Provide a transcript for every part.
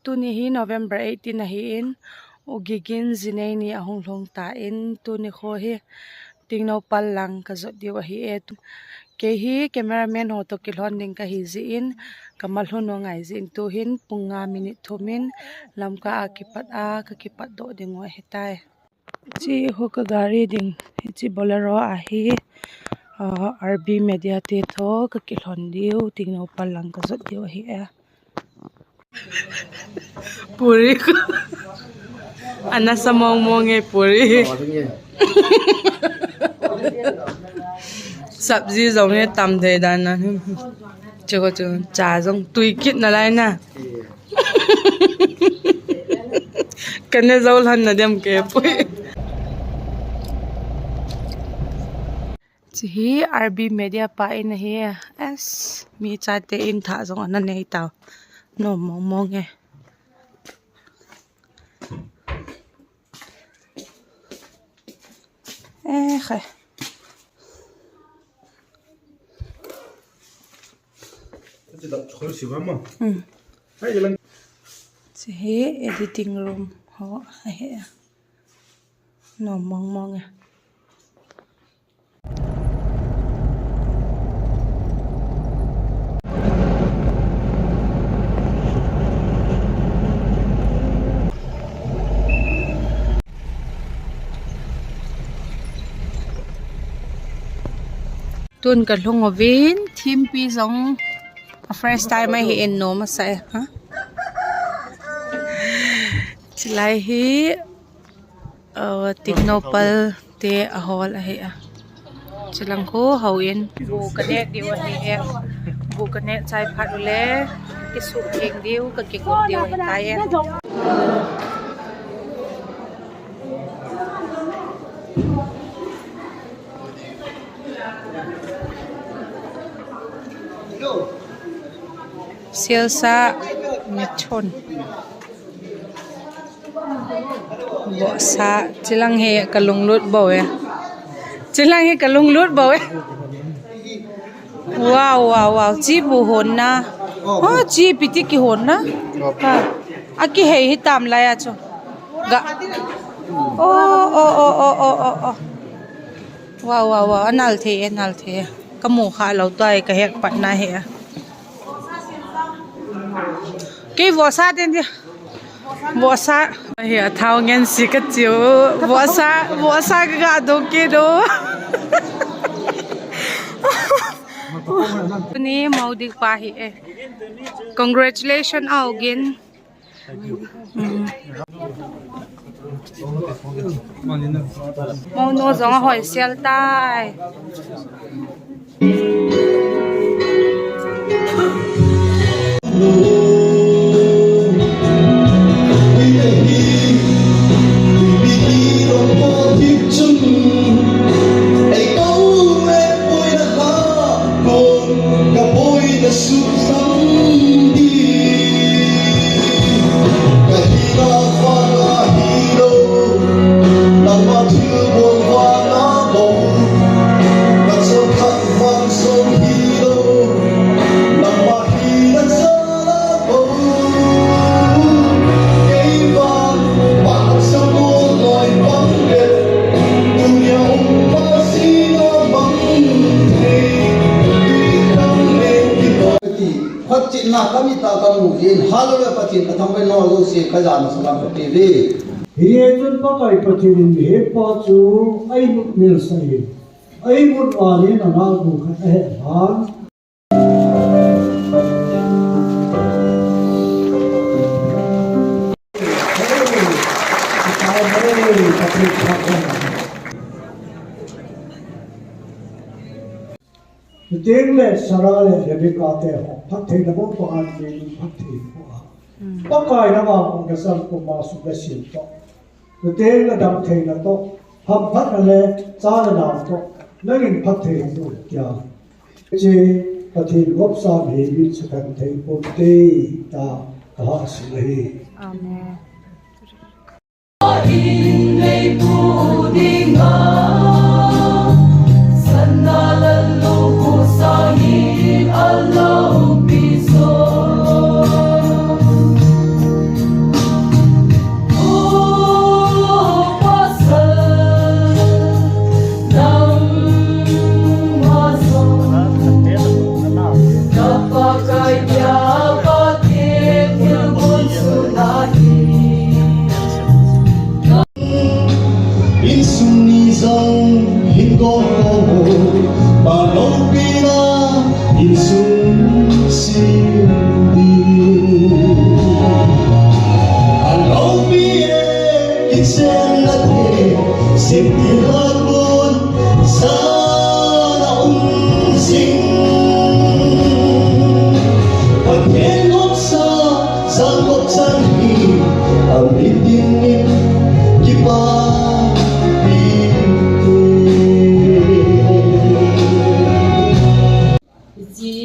Tu ni hi November 18 na hi in ugigin zinay ni ahong long ta in tu ni kho hi tingnopal lang ka zot diwa hi et ke hi cameraman ho to kilhon ding ka hi zi in kamal ho no ngai zin tu hin punga minute thomin lamka akipat a ka kipat do ding wa hetai chi ho ka gari ding chi bolero a hi RB media te tho ka kilhon diu tingnopal lang ka zot diwa hi a puri ko ana sa mong e puri sabzi giống như tầm thế đàn là chưa có chừng trà giống tùy kít là lại nè cái này dâu lần là đem kẹp chỉ RB media pa in hi as mi cha te in tha giống anh này tao nó mong mong nghe khai Chị editing room họ hay nó mong mong à tuần cả lông ở bên team pi giống first time I in no mà sai hả chỉ lại hi tingnopal te ahol a he chỉ lang ko hau in bu kanet diu a he bu kanet chai phat le ki su kheng diu ka ki ko diu he tai Silsa mechon bộ sa chilang he kalung lut boy chilang he kalung lut boy wow wow wow chi bu hon na chi piti ki hon na ha aki he hi tam la ya cho ga oh wow wow wow anal the kamu kha lo tai ka hek pat na he cái vỏ sa tên gì vỏ sa hiểu thao nghe xí cái chiếu vỏ sa cái gà đồ kia đồ ni mau đi qua hi congratulations again mau nó giống hỏi xel tai na kami ta kamu in halwa pachin katham pe no lo se khazana salam pe ve hiye chun pa kai pachin he pa chu ai mut mil sai ai mut wali na na bu kha he han tiếng lệ sara lệ để bị cắt thế họ phát thế là bố con anh đi phát thế họ bắt cái nó vào cái sân của mà sụp cái xịt to cái tiếng là đập thế là to hấp phát là lệ giá là làm to nó nhìn phát thế rồi kìa chỉ phát thế góp sao thì bị sự thành thế của tê ta cả sự này amen ang itingin kipa Isi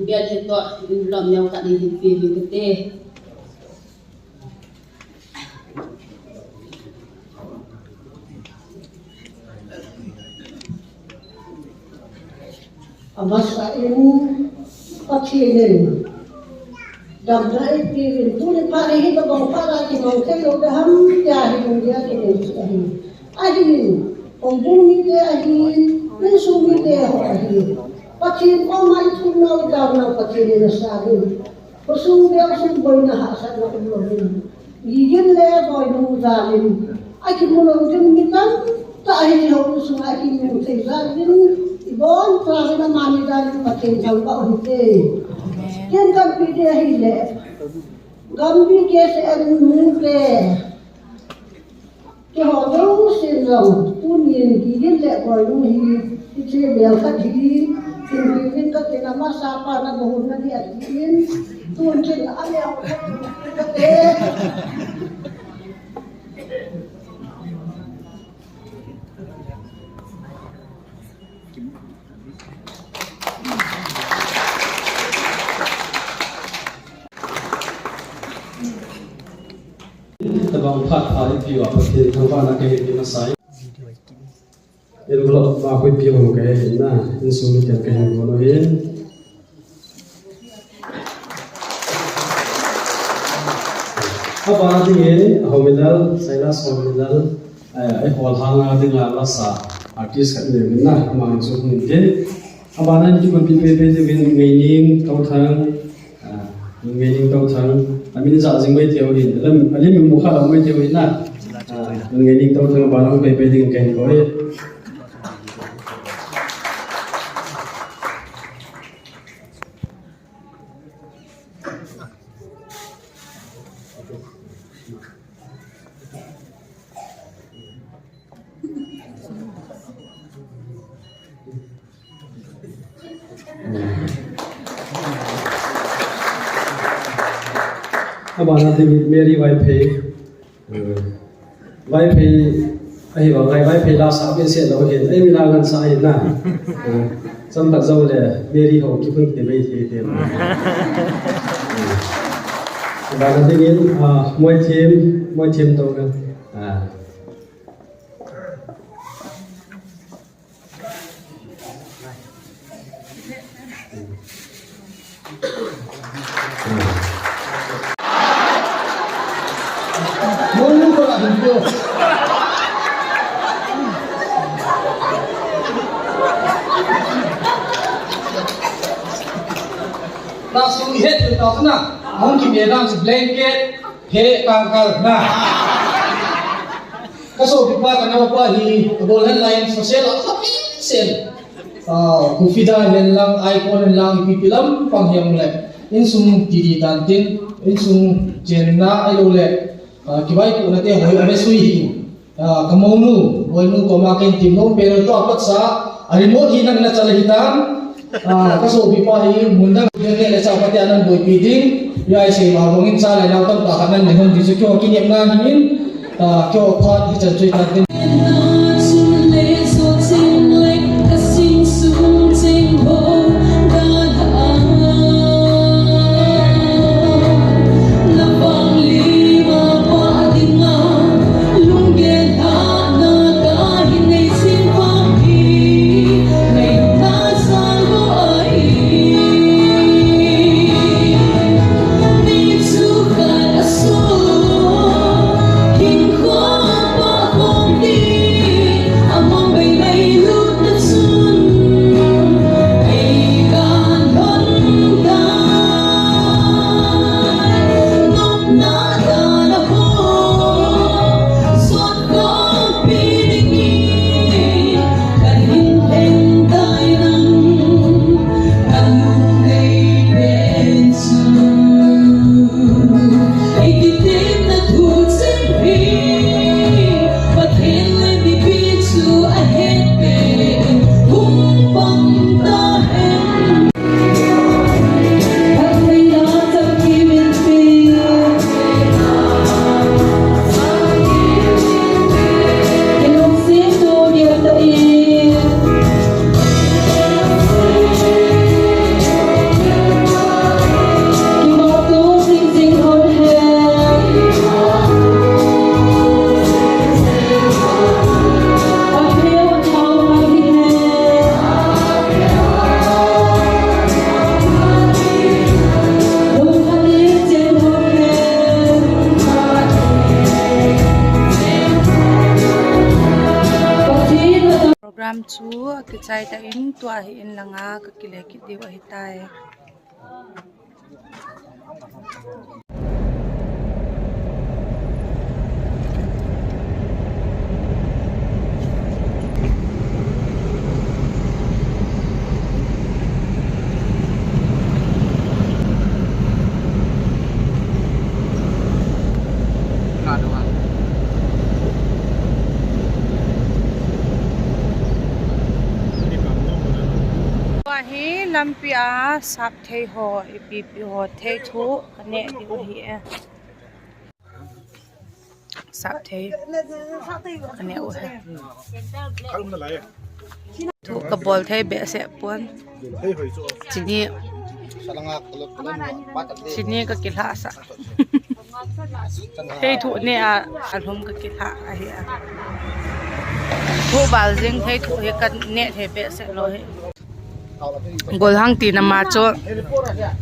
biar itu belum yang tak dipilih kita. Amasain patinin. Dabdai pirin tu ni pare kita bang para kita mungkin udah ham jahil dia kita ahin. Ahin, ombung ni ahin, mensumi dia ahin. Patin omai tu nak dah patin ni sahaja. Pasung dia pasung boy na hasan nak belum. Gigil le boy nu zalim. Akin mula ujung kita tak ahin hau pasung akin yang zalim. Ibon travel na mani dali patin jangka unte. Kian kan pide hile. Gambi kes en mungke. Ke hodong sinong punin gigil le boy nu hi. Ice bel kat hi. Tinggilin kat tina masa pa na buhun na di atin. Tuncin ayaw kate. Tabang pat hari piwa pasti tanpa nak kaya di masai. Ini kalau aku piwa kaya na insumit yang kaya ngolohin. Apa nanti ini homidal saya homidal hol hanga dengan rasa artis kat ni na kemang insum mungkin. Apa nanti juga pilih dengan meaning kau thang meaning kau thang. Amin za jing mai theo hin alim mu kha la mai theo hin na nge ning taw thang barang pe pe ding ken ko e Apa nanti Mary wifi wifi lah sampai siapa lagi, ini bilangan saya na, sampai jauh le Mary ho kita pun tidak boleh. Apa nanti ini moi team tahu kan? Mulu ko lang dito. Langsung lihat tentang na, mungkin dia lang blanket, he kangkal na. Kaso bipa kana pa hi bolan line social sel. Kufida lang icon lang ipipilam pangyam le. Insum tidi tantin, insum Chena ayole. Kibai po natin hoy amesui kamonu hoy nu komakin timno pero to apat sa remote hinang na salahitan kaso bipahi mundang gene sa patianan boy piding ya say mabungin sa layaw tang kahanan ni hon disu kyo kinyem na himin kyo phat hi chan chui tatin Hãy subscribe cho kênh Ghiền Mì Gõ để không bỏ lỡ lam chu ki chai ta in tua hi in langa ka ki le ki diwa hi tai hi lampi a sap thei ho ipp ho thei thu ane diwa hi e sap thei ane u he thu ka bol thei be se pon chini ka kilha sa thei thu ne a alhum ka kilha a hi a thu bal jing thei thu he kan ne the be se lo he gol hang ti na ma cho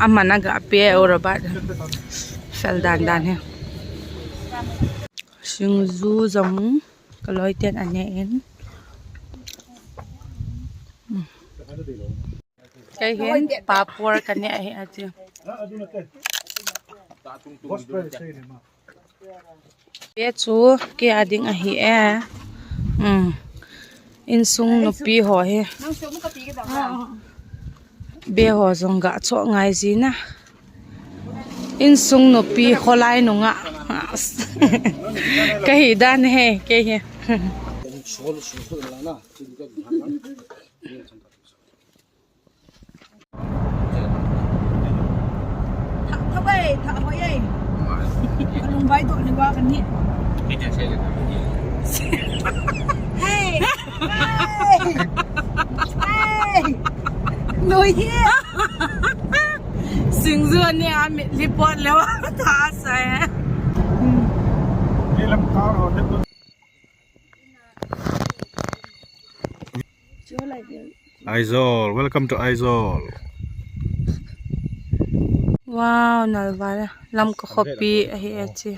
amana ga pe ora ba fel dan dan he sing zu zong ka loi ten ane en cái hen papor ka ne he a chi pe chu ke ading a hi e in sung no pi ho he be ho zong ga cho ngai ji na in sung no pi kholai no nga ka hi dan he ke he thà bay thà bay ấy lùng bay tụi đi qua cái nhỉ hey nuôi hiên sinh dương nè mẹ reportแล้วท่าใส่นี่ลำคาหรอAizol, welcome to Aizol. Wow, nalwala lam ko kopi ahi achi